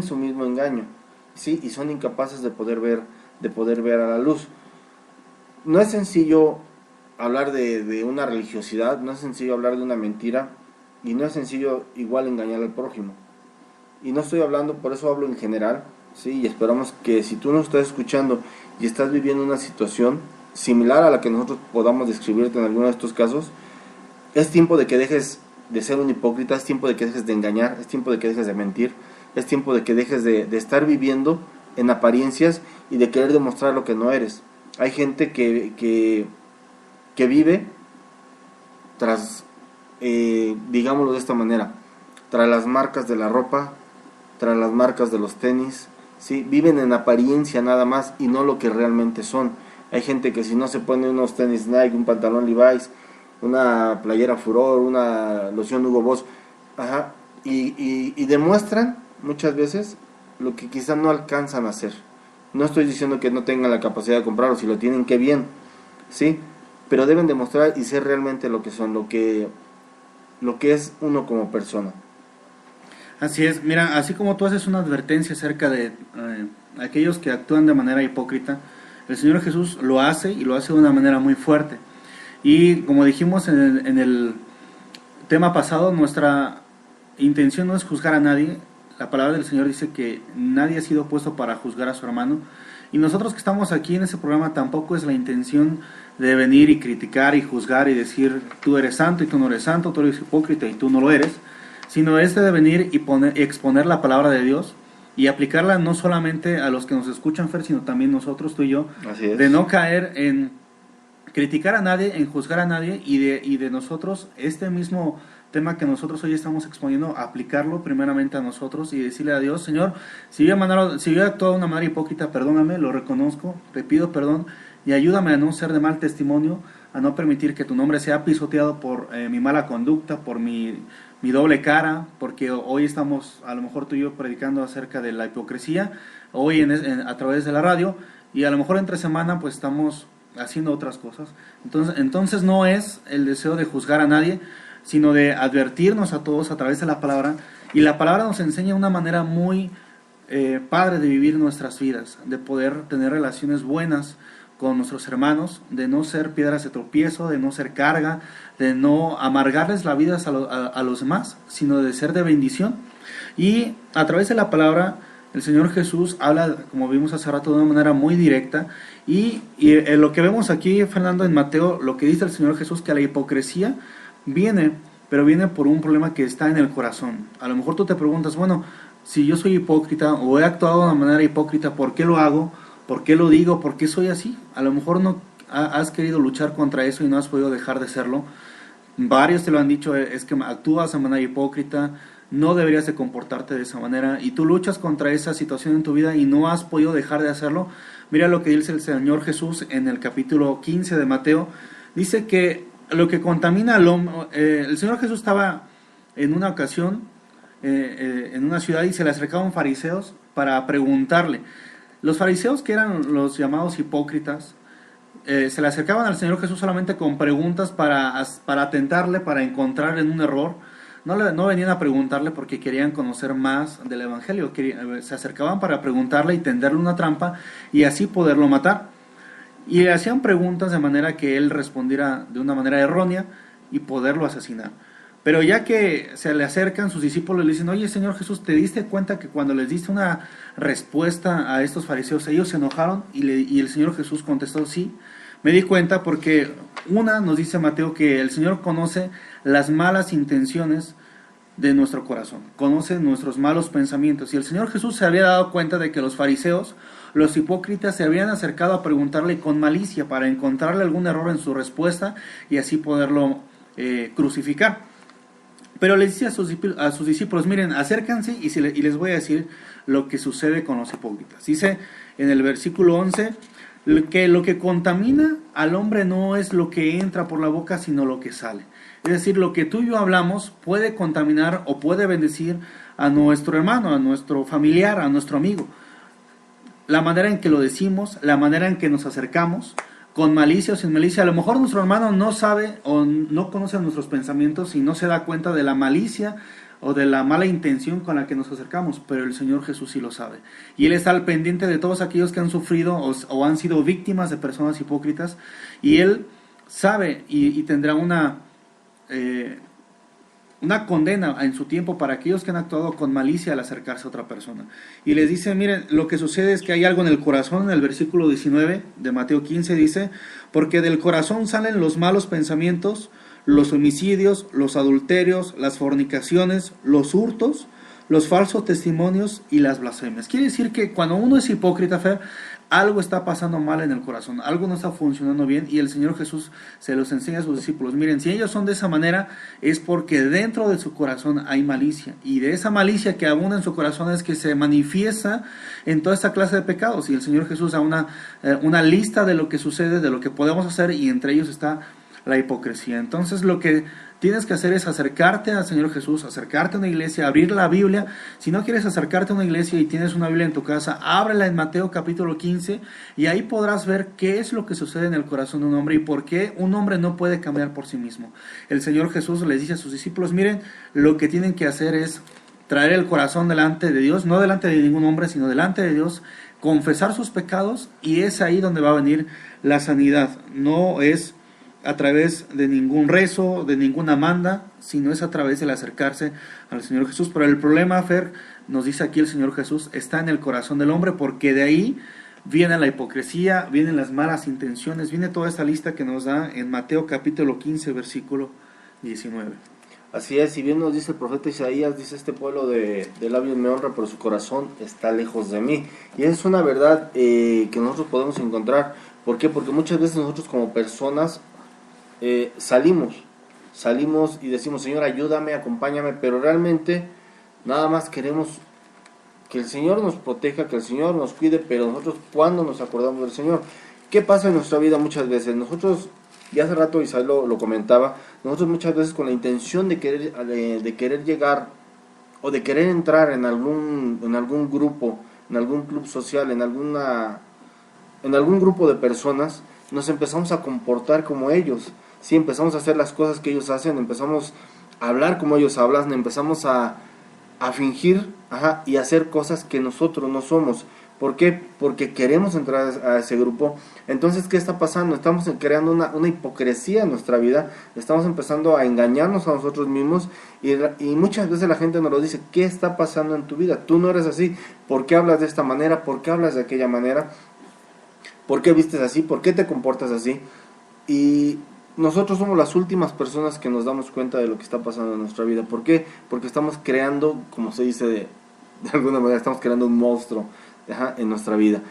su mismo engaño, ¿sí? Y son incapaces de poder ver a la luz. No es sencillo hablar de una religiosidad, no es sencillo hablar de una mentira, y no es sencillo igual engañar al prójimo. Y no estoy hablando, por eso hablo en general, ¿sí? Y esperamos que si tú nos estás escuchando y estás viviendo una situación similar a la que nosotros podamos describirte en alguno de estos casos, es tiempo de que dejes de ser un hipócrita, es tiempo de que dejes de engañar, es tiempo de que dejes de mentir, es tiempo de que dejes de estar viviendo en apariencias y de querer demostrar lo que no eres. Hay gente que vive tras, digámoslo de esta manera, tras las marcas de la ropa, tras las marcas de los tenis, ¿sí? Viven en apariencia nada más y no lo que realmente son. Hay gente que si no se pone unos tenis Nike, un pantalón Levi's, una playera Furor, una loción Hugo Boss, ajá, y demuestran muchas veces lo que quizás no alcanzan a hacer. No estoy diciendo que no tengan la capacidad de comprarlo, si lo tienen, qué bien, ¿sí? Pero deben demostrar y ser realmente lo que son, lo que es uno como persona. Así es, mira, así como tú haces una advertencia acerca de aquellos que actúan de manera hipócrita, el Señor Jesús lo hace y lo hace de una manera muy fuerte. Y como dijimos en el tema pasado, nuestra intención no es juzgar a nadie. La palabra del Señor dice que nadie ha sido puesto para juzgar a su hermano. Y nosotros que estamos aquí en ese programa tampoco es la intención de venir y criticar y juzgar y decir tú eres santo y tú no eres santo, tú eres hipócrita y tú no lo eres, sino de venir y exponer la palabra de Dios y aplicarla no solamente a los que nos escuchan, Fer, sino también nosotros, tú y yo, Así es. de no caer en criticar a nadie, en juzgar a nadie y de nosotros, este mismo tema que nosotros hoy estamos exponiendo, aplicarlo primeramente a nosotros y decirle a Dios, Señor, si yo he actuado de una manera hipócrita, perdóname, lo reconozco, te pido perdón y ayúdame a no ser de mal testimonio, a no permitir que tu nombre sea pisoteado por mi mala conducta, por mi doble cara, porque hoy estamos, a lo mejor tú y yo, predicando acerca de la hipocresía, hoy a través de la radio, y a lo mejor entre semana pues estamos haciendo otras cosas. Entonces no es el deseo de juzgar a nadie, sino de advertirnos a todos a través de la palabra, y la palabra nos enseña una manera muy padre de vivir nuestras vidas, de poder tener relaciones buenas con nuestros hermanos, de no ser piedras de tropiezo, de no ser carga, de no amargarles la vida a los demás, sino de ser de bendición. Y a través de la palabra, el Señor Jesús habla, como vimos hace rato, de una manera muy directa. Y lo que vemos aquí, Fernando, en Mateo, lo que dice el Señor Jesús, que la hipocresía viene, pero viene por un problema que está en el corazón. A lo mejor tú te preguntas, bueno, si yo soy hipócrita o he actuado de una manera hipócrita, ¿por qué lo hago? ¿Por qué lo digo? ¿Por qué soy así? A lo mejor no has querido luchar contra eso y no has podido dejar de serlo. Varios te lo han dicho, es que actúas de manera hipócrita, no deberías de comportarte de esa manera, y tú luchas contra esa situación en tu vida y no has podido dejar de hacerlo. Mira lo que dice el Señor Jesús en el capítulo 15 de Mateo. Dice que lo que contamina al hombre, el Señor Jesús estaba en una ocasión en una ciudad y se le acercaban fariseos para preguntarle. Los fariseos, que eran los llamados hipócritas, se le acercaban al Señor Jesús solamente con preguntas para tentarle, para encontrarle en un error. No venían a preguntarle porque querían conocer más del Evangelio. Se acercaban para preguntarle y tenderle una trampa y así poderlo matar. Y le hacían preguntas de manera que él respondiera de una manera errónea y poderlo asesinar. Pero ya que se le acercan, sus discípulos le dicen, oye Señor Jesús, ¿te diste cuenta que cuando les diste una respuesta a estos fariseos, ellos se enojaron? Y el Señor Jesús contestó, sí, me di cuenta porque nos dice Mateo que el Señor conoce las malas intenciones de nuestro corazón, conoce nuestros malos pensamientos. Y el Señor Jesús se había dado cuenta de que los fariseos, los hipócritas, se habían acercado a preguntarle con malicia para encontrarle algún error en su respuesta y así poderlo crucificar. Pero les dice a sus discípulos, miren, acérquense y les voy a decir lo que sucede con los hipócritas. Dice en el versículo 11 que lo que contamina al hombre no es lo que entra por la boca, sino lo que sale. Es decir, lo que tú y yo hablamos puede contaminar o puede bendecir a nuestro hermano, a nuestro familiar, a nuestro amigo. La manera en que lo decimos, la manera en que nos acercamos, con malicia o sin malicia. A lo mejor nuestro hermano no sabe o no conoce nuestros pensamientos y no se da cuenta de la malicia o de la mala intención con la que nos acercamos, pero el Señor Jesús sí lo sabe. Y Él está al pendiente de todos aquellos que han sufrido o han sido víctimas de personas hipócritas, y Él sabe y tendrá una condena en su tiempo para aquellos que han actuado con malicia al acercarse a otra persona. Y les dice, miren, lo que sucede es que hay algo en el corazón. En el versículo 19 de Mateo 15 dice, porque del corazón salen los malos pensamientos, los homicidios, los adulterios, las fornicaciones, los hurtos, los falsos testimonios y las blasfemias. Quiere decir que cuando uno es hipócrita, Fer, algo está pasando mal en el corazón, algo no está funcionando bien, y el Señor Jesús se los enseña a sus discípulos. Miren, si ellos son de esa manera, es porque dentro de su corazón hay malicia, y de esa malicia que abunda en su corazón es que se manifiesta en toda esta clase de pecados, y el Señor Jesús da una lista de lo que sucede, de lo que podemos hacer, y entre ellos está la hipocresía. Entonces lo que tienes que hacer es acercarte al Señor Jesús, acercarte a una iglesia, abrir la Biblia. Si no quieres acercarte a una iglesia y tienes una Biblia en tu casa, ábrela en Mateo capítulo 15 y ahí podrás ver qué es lo que sucede en el corazón de un hombre y por qué un hombre no puede cambiar por sí mismo. El Señor Jesús les dice a sus discípulos, miren, lo que tienen que hacer es traer el corazón delante de Dios, no delante de ningún hombre, sino delante de Dios, confesar sus pecados, y es ahí donde va a venir la sanidad. No es a través de ningún rezo, de ninguna manda, sino es a través del acercarse al Señor Jesús. Pero el problema, Fer, nos dice aquí el Señor Jesús, está en el corazón del hombre, porque de ahí viene la hipocresía, vienen las malas intenciones, viene toda esta lista que nos da en Mateo capítulo 15, versículo 19. Así es, si bien nos dice el profeta Isaías, dice, este pueblo de labios me honra, pero su corazón está lejos de mí. Y es una verdad que nosotros podemos encontrar. ¿Por qué? Porque muchas veces nosotros como personas salimos y decimos, Señor, ayúdame, acompáñame, pero realmente nada más queremos que el Señor nos proteja, que el Señor nos cuide, pero nosotros, ¿cuándo nos acordamos del Señor? ¿Qué pasa en nuestra vida muchas veces? Nosotros, y hace rato Isaías lo comentaba, nosotros muchas veces con la intención de querer llegar o de querer entrar en algún grupo, en algún club social, en algún grupo de personas, nos empezamos a comportar como ellos. Sí, empezamos a hacer las cosas que ellos hacen, empezamos a hablar como ellos hablan, empezamos a fingir y hacer cosas que nosotros no somos. ¿Por qué? Porque queremos entrar a ese grupo. Entonces, ¿qué está pasando? Estamos creando una hipocresía en nuestra vida, estamos empezando a engañarnos a nosotros mismos y muchas veces la gente nos lo dice, ¿qué está pasando en tu vida? Tú no eres así, ¿por qué hablas de esta manera? ¿Por qué hablas de aquella manera? ¿Por qué vistes así? ¿Por qué te comportas así? Y nosotros somos las últimas personas que nos damos cuenta de lo que está pasando en nuestra vida. ¿Por qué? Porque estamos creando, como se dice de alguna manera, estamos creando un monstruo en nuestra vida.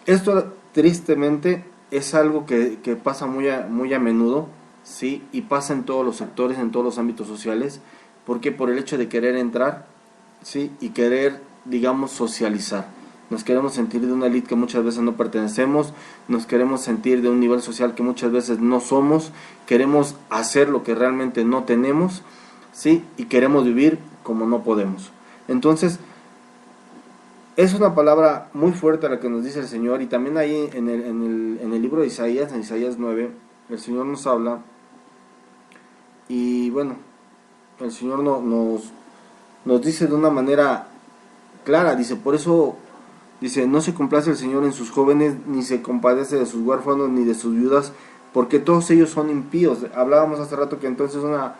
Esto tristemente es algo que pasa muy a menudo, ¿sí? Y pasa en todos los sectores, en todos los ámbitos sociales. ¿Por qué? Por el hecho de querer entrar, ¿sí? Y querer, digamos, socializar. Nos queremos sentir de una élite que muchas veces no pertenecemos, nos queremos sentir de un nivel social que muchas veces no somos, queremos hacer lo que realmente no tenemos, ¿sí? Y queremos vivir como no podemos. Entonces, es una palabra muy fuerte la que nos dice el Señor, y también ahí en el libro de Isaías, en Isaías 9, el Señor nos habla, y bueno, el Señor nos dice de una manera clara, dice, por eso... Dice, no se complace el Señor en sus jóvenes, ni se compadece de sus huérfanos, ni de sus viudas, porque todos ellos son impíos. Hablábamos hace rato que entonces una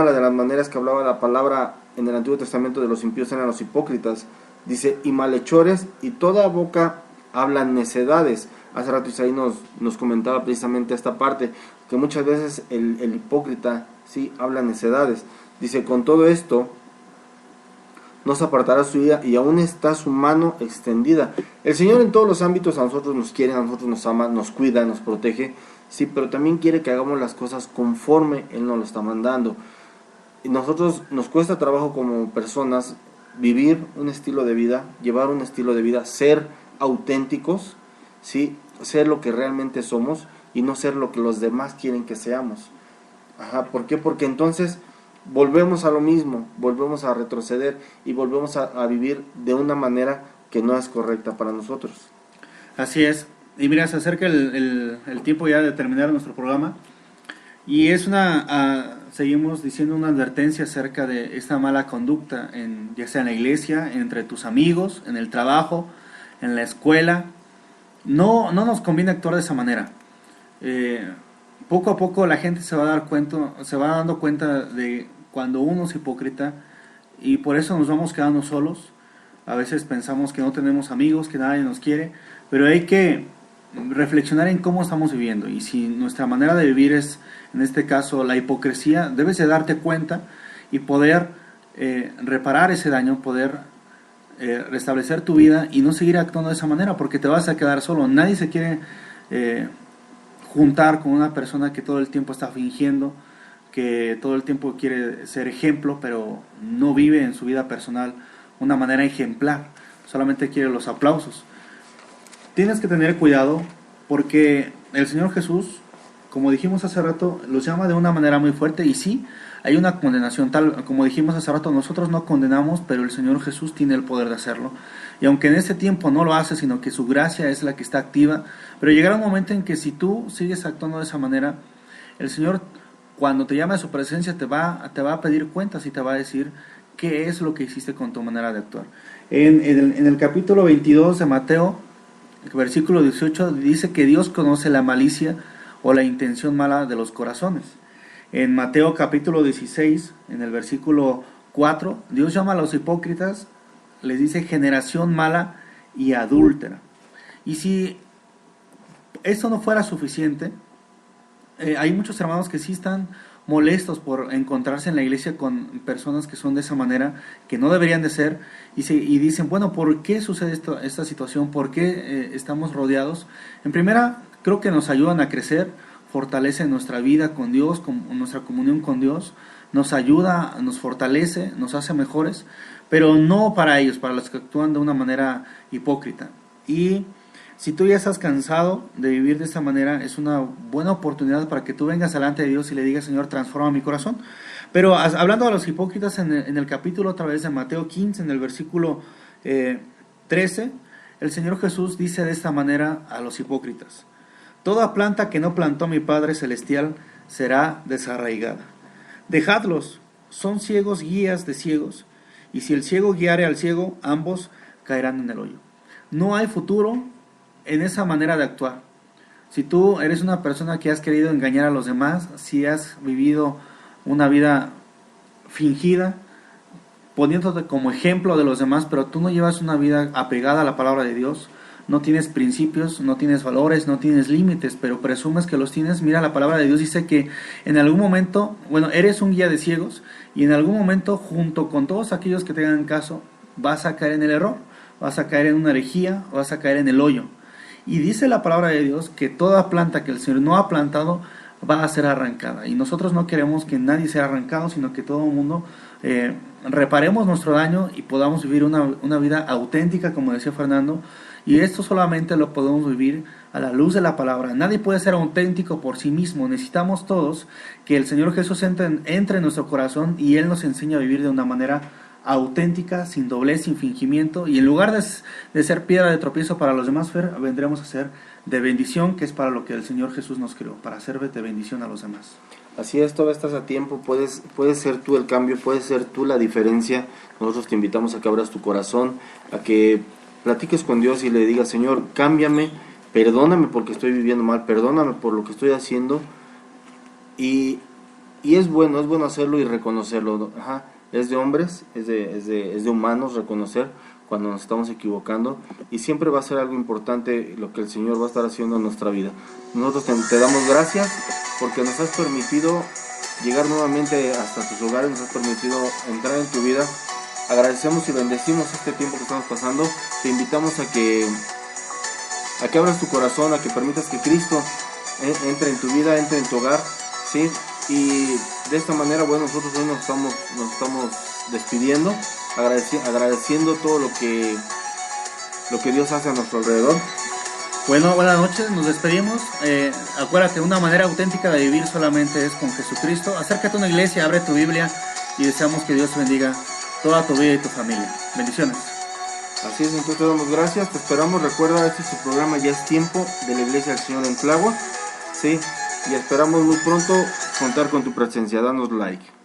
de las maneras que hablaba la palabra en el Antiguo Testamento de los impíos eran los hipócritas. Dice, y malhechores, y toda boca hablan necedades. Hace rato Isaías nos comentaba precisamente esta parte, que muchas veces el hipócrita sí habla necedades. Dice, con todo esto no se apartará su ira, y aún está su mano extendida. El Señor en todos los ámbitos a nosotros nos quiere, a nosotros nos ama, nos cuida, nos protege, sí, pero también quiere que hagamos las cosas conforme Él nos lo está mandando. Y nosotros nos cuesta trabajo como personas vivir un estilo de vida, llevar un estilo de vida, ser auténticos, sí, ser lo que realmente somos y no ser lo que los demás quieren que seamos. ¿Por qué? Porque entonces volvemos a lo mismo, volvemos a retroceder y volvemos a vivir de una manera que no es correcta para nosotros. Así es. Y mira, se acerca el tiempo ya de terminar nuestro programa. Y es seguimos diciendo una advertencia acerca de esta mala conducta, ya sea en la iglesia, entre tus amigos, en el trabajo, en la escuela. No nos conviene actuar de esa manera. Poco a poco la gente se va dando cuenta de cuando uno es hipócrita, y por eso nos vamos quedando solos. A veces pensamos que no tenemos amigos, que nadie nos quiere, pero hay que reflexionar en cómo estamos viviendo, y si nuestra manera de vivir es, en este caso, la hipocresía, debes de darte cuenta y poder reparar ese daño, poder restablecer tu vida y no seguir actuando de esa manera, porque te vas a quedar solo. Nadie se quiere juntar con una persona que todo el tiempo está fingiendo, que todo el tiempo quiere ser ejemplo, pero no vive en su vida personal una manera ejemplar, solamente quiere los aplausos. Tienes que tener cuidado, porque el Señor Jesús, como dijimos hace rato, los llama de una manera muy fuerte, y sí, hay una condenación, tal como dijimos hace rato, nosotros no condenamos, pero el Señor Jesús tiene el poder de hacerlo, y aunque en este tiempo no lo hace, sino que su gracia es la que está activa, pero llegará un momento en que si tú sigues actuando de esa manera, el Señor, cuando te llame a su presencia, te va a pedir cuentas y te va a decir qué es lo que hiciste con tu manera de actuar. En el capítulo 22 de Mateo, versículo 18, dice que Dios conoce la malicia o la intención mala de los corazones. En Mateo capítulo 16, en el versículo 4, Dios llama a los hipócritas, les dice generación mala y adúltera. Y si esto no fuera suficiente, hay muchos hermanos que sí están molestos por encontrarse en la iglesia con personas que son de esa manera, que no deberían de ser, y dicen, bueno, ¿por qué sucede esta situación? ¿Por qué estamos rodeados? En primera, creo que nos ayudan a crecer, fortalecen nuestra vida con Dios, con nuestra comunión con Dios, nos ayuda, nos fortalece, nos hace mejores, pero no para ellos, para los que actúan de una manera hipócrita. Y si tú ya estás cansado de vivir de esta manera, es una buena oportunidad para que tú vengas delante de Dios y le digas, Señor, transforma mi corazón. Pero hablando de los hipócritas, en el capítulo otra vez de Mateo 15, en el versículo 13, el Señor Jesús dice de esta manera a los hipócritas: toda planta que no plantó mi Padre Celestial será desarraigada. Dejadlos, son ciegos guías de ciegos, y si el ciego guiare al ciego, ambos caerán en el hoyo. No hay futuro en esa manera de actuar. Si tú eres una persona que has querido engañar a los demás, si has vivido una vida fingida, poniéndote como ejemplo de los demás, pero tú no llevas una vida apegada a la palabra de Dios, no tienes principios, no tienes valores, no tienes límites, pero presumes que los tienes, mira, la palabra de Dios dice que en algún momento, eres un guía de ciegos, y en algún momento, junto con todos aquellos que te hagan caso, vas a caer en el error, vas a caer en una herejía, vas a caer en el hoyo. Y dice la palabra de Dios que toda planta que el Señor no ha plantado va a ser arrancada. Y nosotros no queremos que nadie sea arrancado, sino que todo el mundo reparemos nuestro daño y podamos vivir una vida auténtica, como decía Fernando. Y esto solamente lo podemos vivir a la luz de la palabra. Nadie puede ser auténtico por sí mismo. Necesitamos todos que el Señor Jesús entre en nuestro corazón y Él nos enseña a vivir de una manera auténtica, sin doblez, sin fingimiento, y en lugar de ser piedra de tropiezo para los demás, vendremos a ser de bendición, que es para lo que el Señor Jesús nos creó, para ser de bendición a los demás. Así es, todavía estás a tiempo, puedes ser tú el cambio, puedes ser tú la diferencia. Nosotros te invitamos a que abras tu corazón, a que platiques con Dios y le digas, Señor, cámbiame, perdóname porque estoy viviendo mal, perdóname por lo que estoy haciendo, y es bueno hacerlo y reconocerlo. Es de hombres, es de humanos reconocer cuando nos estamos equivocando, y siempre va a ser algo importante lo que el Señor va a estar haciendo en nuestra vida. Nosotros te damos gracias porque nos has permitido llegar nuevamente hasta tus hogares, nos has permitido entrar en tu vida. Agradecemos y bendecimos este tiempo que estamos pasando. Te invitamos a que abras tu corazón, a que permitas que Cristo entre en tu vida, entre en tu hogar, ¿sí? Y de esta manera, nosotros hoy nos estamos despidiendo, agradeciendo todo lo que Dios hace a nuestro alrededor. Buenas noches, nos despedimos. Acuérdate, una manera auténtica de vivir solamente es con Jesucristo. Acércate a una iglesia, abre tu Biblia y deseamos que Dios bendiga toda tu vida y tu familia. Bendiciones. Así es, entonces te damos gracias, te esperamos. Recuerda, este es su programa Ya es Tiempo, de la Iglesia del Señor en Tláhuac, ¿sí? y esperamos muy pronto contar con tu presencia. Danos like.